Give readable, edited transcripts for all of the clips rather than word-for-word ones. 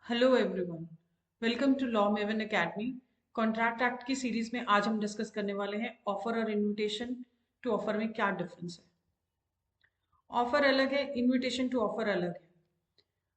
Hello everyone, welcome to Law Maven Academy. Contract act की series में आज हम डिस्कस करने वाले हैं ऑफर और इनविटेशन टू ऑफर में क्या डिफरेंस है। ऑफर अलग है, इनविटेशन टू ऑफर अलग है।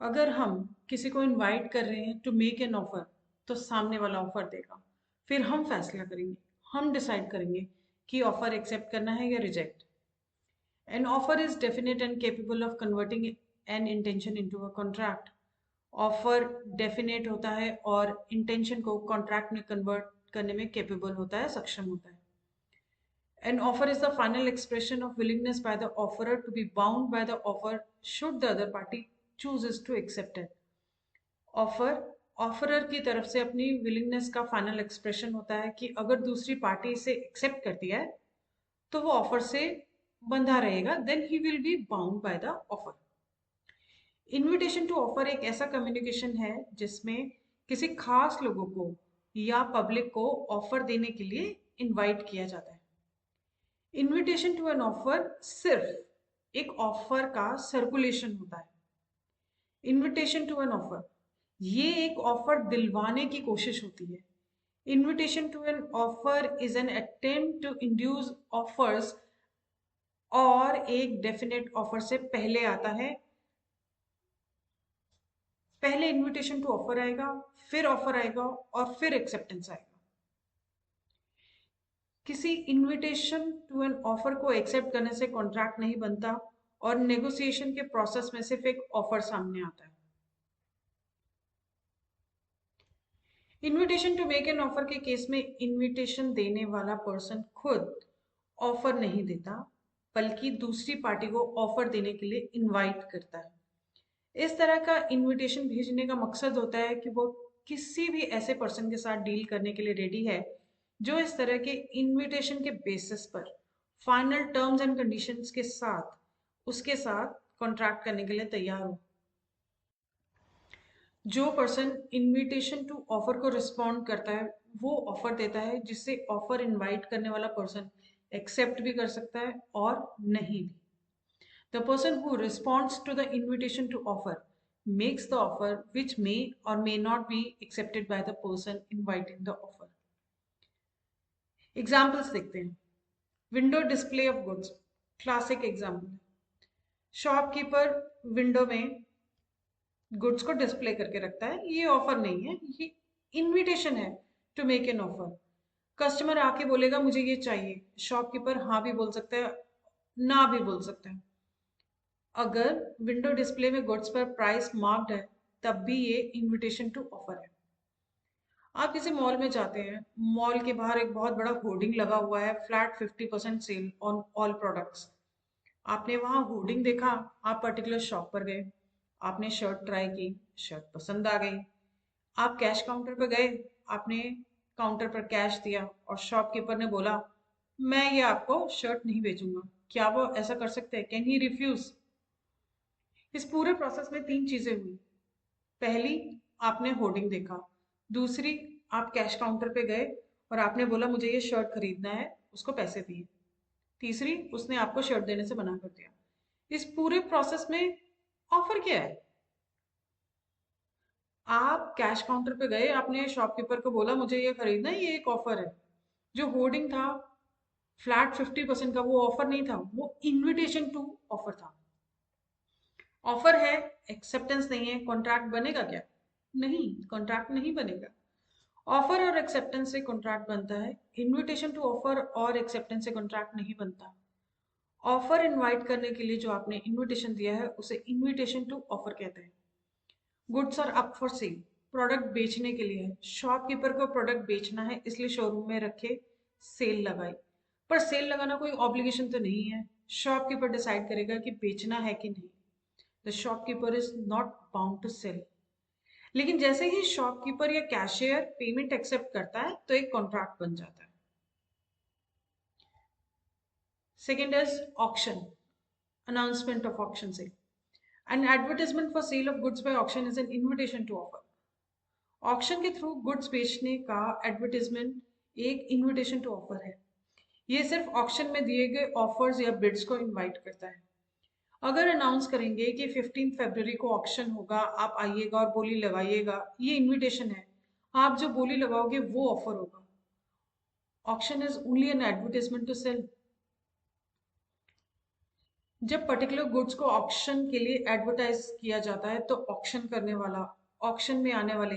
अगर हम किसी को इनवाइट कर रहे हैं टू मेक एन ऑफर, तो सामने वाला ऑफर देगा, फिर हम फैसला करेंगे, हम डिसाइड करेंगे कि ऑफर एक्सेप्ट करना है या reject. N offer is definite and capable of converting an intention into a contract. Offer definite होता है और इंटेंशन को कॉन्ट्रैक्ट में कन्वर्ट करने में केपेबल होता है, सक्षम होता है। An offer is the final expression of willingness by the offerer to be bound by the offer should the other party chooses to accept it. Offer offeror की तरफ से अपनी विलिंगनेस का फाइनल एक्सप्रेशन होता है कि अगर दूसरी पार्टी इसे एक्सेप्ट करती है तो वो ऑफर से बंधा रहेगा, then he will be bound by the offer. Invitation to offer एक ऐसा कम्युनिकेशन है जिसमें किसी खास लोगों को या पब्लिक को ऑफर देने के लिए इनवाइट किया जाता है। इनविटेशन टू एन ऑफर सिर्फ एक ऑफर का सर्कुलेशन होता है। इनविटेशन टू एन ऑफर ये एक ऑफर दिलवाने की कोशिश होती है। Invitation to an offer is an attempt to induce offers, और एक डेफिनेट ऑफर से पहले आता है। पहले इनविटेशन टू ऑफर आएगा, फिर ऑफर आएगा और फिर एक्सेप्टेंस आएगा। किसी इनविटेशन टू एन ऑफर को एक्सेप्ट करने से कॉन्ट्रैक्ट नहीं बनता और नेगोशिएशन के प्रोसेस में सिर्फ एक ऑफर सामने आता है। Invitation to make an offer के केस में इनविटेशन देने वाला पर्सन खुद ऑफर नहीं देता, बल्कि दूसरी पार्टी को ऑफर देने के लिए इनवाइट करता है। इस तरह का इनविटेशन भेजने का मकसद होता है कि वो किसी भी ऐसे पर्सन के साथ डील करने के लिए रेडी है जो इस तरह के इनविटेशन के बेसिस पर फाइनल टर्म्स एंड कंडीशंस के साथ उसके साथ कॉन्ट्रैक्ट करने के लिए तैयार हो। जो पर्सन इनविटेशन टू ऑफर को रिस्पॉन्ड करता है वो ऑफर देता है, जिससे ऑफर इनवाइट करने वाला पर्सन एक्सेप्ट भी कर सकता है और नहीं भी। The person who responds to the invitation to offer makes the offer which may or may not be accepted by the person inviting the offer. Examples देखते हैं। Window display of goods classic example. Shopkeeper window में goods को display करके रखता है, ये offer नहीं है, ये इनविटेशन है to make an offer. Customer आके बोलेगा मुझे ये चाहिए, शॉपकीपर हाँ भी बोल सकता है, ना भी बोल सकता है। अगर विंडो डिस्प्ले में गुड्स पर प्राइस मार्क्ड है तब भी ये इनविटेशन टू ऑफर है। आप किसी मॉल में जाते हैं, मॉल के बाहर एक बहुत बड़ा होर्डिंग लगा हुआ है, flat 50% sale on all products. आपने वहां होर्डिंग देखा, आप पर्टिकुलर शॉप पर गए, आपने शर्ट ट्राई की, शर्ट पसंद आ गई, आप कैश काउंटर पर गए, आपने काउंटर पर कैश दिया और शॉपकीपर ने बोला मैं ये आपको शर्ट नहीं बेचूंगा। क्या वो ऐसा कर सकते हैं? Can he refuse? इस पूरे प्रोसेस में तीन चीजें हुई। पहली, आपने होर्डिंग देखा। दूसरी, आप कैश काउंटर पे गए और आपने बोला मुझे ये शर्ट खरीदना है, उसको पैसे दिए। तीसरी, उसने आपको शर्ट देने से मना कर दिया। इस पूरे प्रोसेस में ऑफर क्या है? आप कैश काउंटर पे गए, आपने शॉपकीपर को बोला मुझे ये खरीदना है, ये एक ऑफर है। जो होर्डिंग था फ्लैट 50% का, वो ऑफर नहीं था, वो इनविटेशन टू ऑफर था। ऑफर है, एक्सेप्टेंस नहीं है, कॉन्ट्रैक्ट बनेगा क्या? नहीं, कॉन्ट्रैक्ट नहीं बनेगा। ऑफर और एक्सेप्टेंस से कॉन्ट्रैक्ट बनता है, इनविटेशन टू ऑफर और एक्सेप्टेंस से कॉन्ट्रैक्ट नहीं बनता। ऑफर इनवाइट करने के लिए जो आपने इनविटेशन दिया है उसे इनविटेशन टू ऑफर कहते हैं। Goods are up for sale, product बेचने के लिए है। शॉपकीपर को प्रोडक्ट बेचना है इसलिए शोरूम में रखे, सेल लगाई। पर सेल लगाना कोई ऑब्लिगेशन तो नहीं है, शॉपकीपर डिसाइड करेगा कि बेचना है कि नहीं। The shopkeeper is not bound to sell. लेकिन जैसे ही शॉपकीपर या कैशियर पेमेंट एक्सेप्ट करता है तो एक कॉन्ट्रैक्ट बन जाता है। Second is auction, announcement of auction sale. An advertisement for sale of goods by auction is an invitation to offer. Auction के थ्रू गुड्स बेचने का एडवर्टाइजमेंट एक इनविटेशन टू ऑफर है। ये सिर्फ ऑक्शन में दिए गए ऑफर्स या बिड्स को इनवाइट करता है। अगर अनाउंस करेंगे कि 15 फरवरी को ऑक्शन होगा, आप आइएगा और बोली लगाइएगा, ये इनविटेशन है, आप जो बोली लगाओगे वो ऑफर होगा। Auction is only an advertisement to sell. जब पर्टिकुलर गुड्स को ऑक्शन के लिए एडवर्टाइज किया जाता है तो ऑक्शन करने वाला ऑक्शन में आने वाले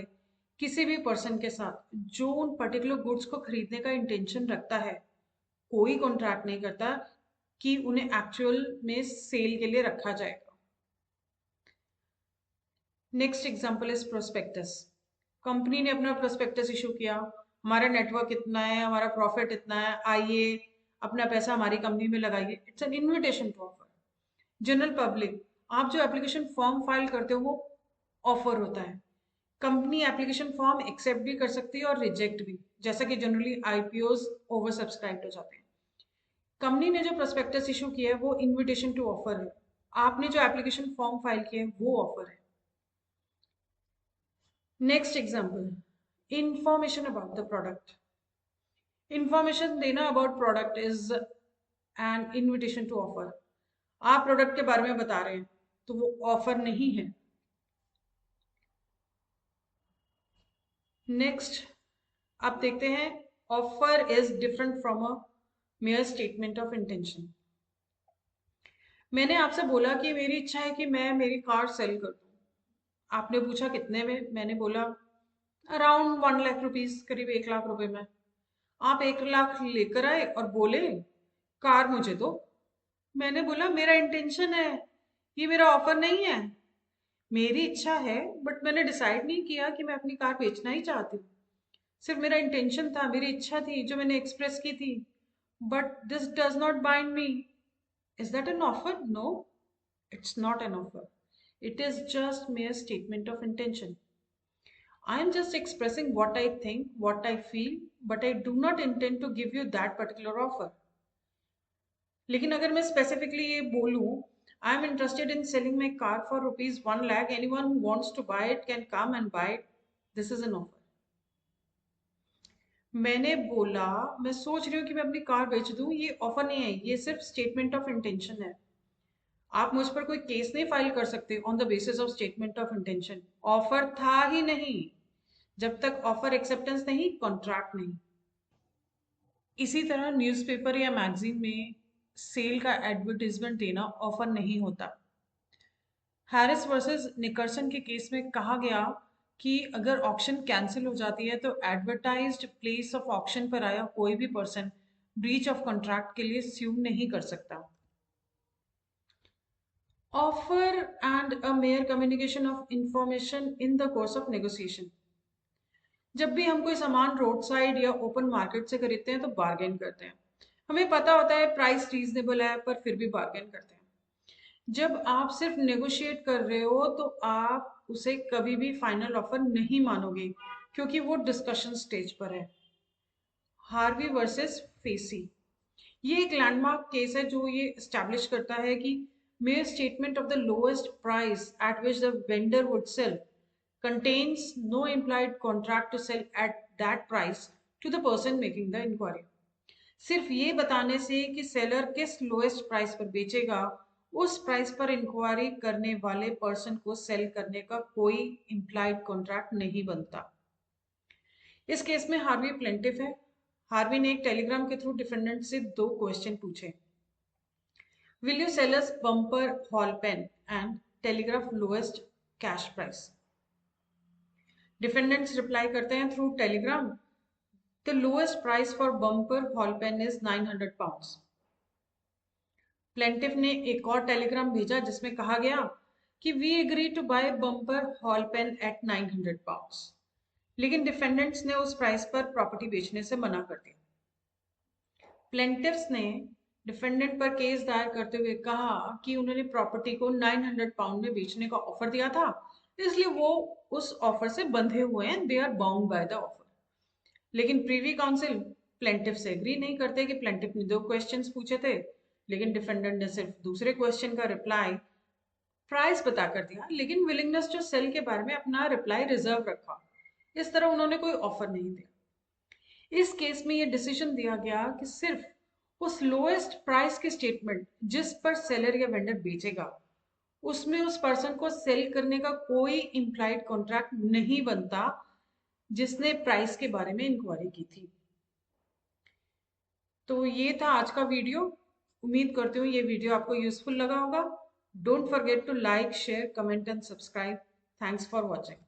किसी भी पर्सन के साथ जो उन पर्टिकुलर गुड्स को खरीदने का इंटेंशन रखता है, कोई कॉन्ट्रैक्ट नहीं करता कि उन्हें एक्चुअल में सेल के लिए रखा जाएगा। Next example is prospectus. Company ने अपना प्रोस्पेक्टस इशू किया, हमारा नेटवर्क इतना है, हमारा प्रॉफिट इतना है, आइए अपना पैसा हमारी कंपनी में लगाइए। It's an invitation to offer. General public, आप जो एप्लीकेशन फॉर्म फाइल करते हो वो ऑफर होता है। कंपनी एप्लीकेशन फॉर्म एक्सेप्ट भी कर सकती है और रिजेक्ट भी, जैसा कि जनरली आईपीओज ओवर सब्सक्राइब हो जाते हैं। कंपनी ने जो प्रोस्पेक्टस इशू किया है वो इनविटेशन टू ऑफर है, आपने जो एप्लीकेशन फॉर्म फाइल किया है वो ऑफर है। Next example, information about the product. Information देना about product is an invitation to offer. आप प्रोडक्ट के बारे में बता रहे हैं तो वो ऑफर नहीं है। नेक्स्ट आप देखते हैं, offer is different from a mayor statement of intention. मैंने आपसे बोला कि मेरी इच्छा है कि मैं मेरी कार सेल कर दूं। आपने पूछा कितने में, मैंने बोला अराउंड 1 लाख रुपीज, करीब 1 लाख रुपए में। आप 1 लाख लेकर आए और बोले कार मुझे दो। मैंने बोला मेरा इंटेंशन है, ये मेरा ऑफर नहीं है, मेरी इच्छा है, बट मैंने डिसाइड नहीं किया कि मैं अपनी कार बेचना ही चाहती हूँ। सिर्फ मेरा इंटेंशन था, मेरी इच्छा थी जो मैंने एक्सप्रेस की थी, but this does not bind me. Is that an offer? No, it's not an offer. It is just mere statement of intention. I am just expressing what I think, what I feel, but I do not intend to give you that particular offer. लेकिन अगर मैं specifically ये बोलूँ, I am interested in selling my car for ₹1 lakh. Anyone who wants to buy it can come and buy it. This is an offer. मैंने बोला मैं सोच रही हूँ कि मैं अपनी कार बेच दूँ, ये ऑफर नहीं है, ये सिर्फ स्टेटमेंट ऑफ इंटेंशन है। आप मुझ पर कोई केस नहीं फाइल कर सकते on the basis of statement of intention. Offer था ही नहीं, जब तक ऑफर एक्सेप्टेंस नहीं, कॉन्ट्रैक्ट नहीं। इसी तरह न्यूज़पेपर या मैगजीन में सेल का एडवर्टीजमेंट देना ऑफर नहीं होता। हैरिस वर्सेस निकर्सन के केस में कहा गया कि अगर ऑक्शन कैंसिल हो जाती है तो एडवर्टाइज्ड प्लेस ऑफ ऑक्शन पर आया कोई भी पर्सन ब्रीच ऑफ कॉन्ट्रैक्ट के लिए स्यूम नहीं कर सकता। Offer and a mere communication of information in the course of negotiation. जब भी हम कोई सामान रोड साइड या ओपन मार्केट से खरीदते हैं तो बार्गेन करते हैं। हमें पता होता है प्राइस रीजनेबल है, पर फिर भी बार्गेन करते हैं। जब आप सिर्फ नेगोशिएट कर रहे हो तो आप उसे कभी भी फाइनल ऑफर नहीं मानोगे, क्योंकि वो डिस्कशन स्टेज पर है। हार्वी वर्सेस फेसी, ये एक लैंडमार्क केस है जो ये एस्टैब्लिश करता है कि mere statement of the lowest price at which the vendor would sell contains no implied contract to sell at that price to the person making the inquiry. सिर्फ ये बताने से कि सेलर किस लोएस्ट प्राइस पर बेचेगा, उस प्राइस पर इंक्वायरी करने वाले पर्सन को सेल करने का कोई इम्प्लाइड कॉन्ट्रैक्ट नहीं बनता। इस केस में हार्वी प्लेंटिफ है। हार्वी ने एक टेलीग्राम के थ्रू डिफेंडेंट से 2 क्वेश्चन पूछे। Will you sell us bumper hall pen and telegraph lowest cash price? Defendants reply करते हैं through telegram. The lowest price for bumper hall pen is £900. Plaintiff ने एक और टेलीग्राम भेजा जिसमें कहा गया कि we agree to buy bumper hall pen at £900. लेकिन डिफेंडेंट्स ने उस प्राइस पर प्रॉपर्टी बेचने से मना कर दिया। प्लेंटिफ्स ने डिफेंडेंट पर केस दायर करते हुए कहा कि उन्होंने प्रॉपर्टी को £900 में बेचने का ऑफर दिया था, इसलिए वो उस ऑफर से बंधे हुए हैं, they are bound by the offer. लेकिन प्रीवी काउंसिल प्लेंटिफ से एग्री नहीं करते कि प्लेंटिफ ने 2 क्वेश्चंस पूछे थे, लेकिन डिफेंडेंट ने सिर्फ दूसरे क्वेश्चन का रिप्लाई प्राइस बता कर दिया, लेकिन विलिंगनेस टू सेल के बारे में अपना रिप्लाई रिजर्व रखा। इस तरह उन्होंने कोई ऑफर नहीं दिया। इस केस में यह डिसीजन दिया गया कि सिर्फ उस लोएस्ट प्राइस के स्टेटमेंट जिस पर सेलर या वेंडर बेचेगा उसमें उस पर्सन को सेल करने का कोई इम्प्लाइड कॉन्ट्रैक्ट नहीं बनता जिसने प्राइस के बारे में इंक्वायरी की थी। तो ये था आज का वीडियो। उम्मीद करती हूँ ये वीडियो आपको यूजफुल लगा होगा। Don't forget to like, share, comment and subscribe. Thanks for watching.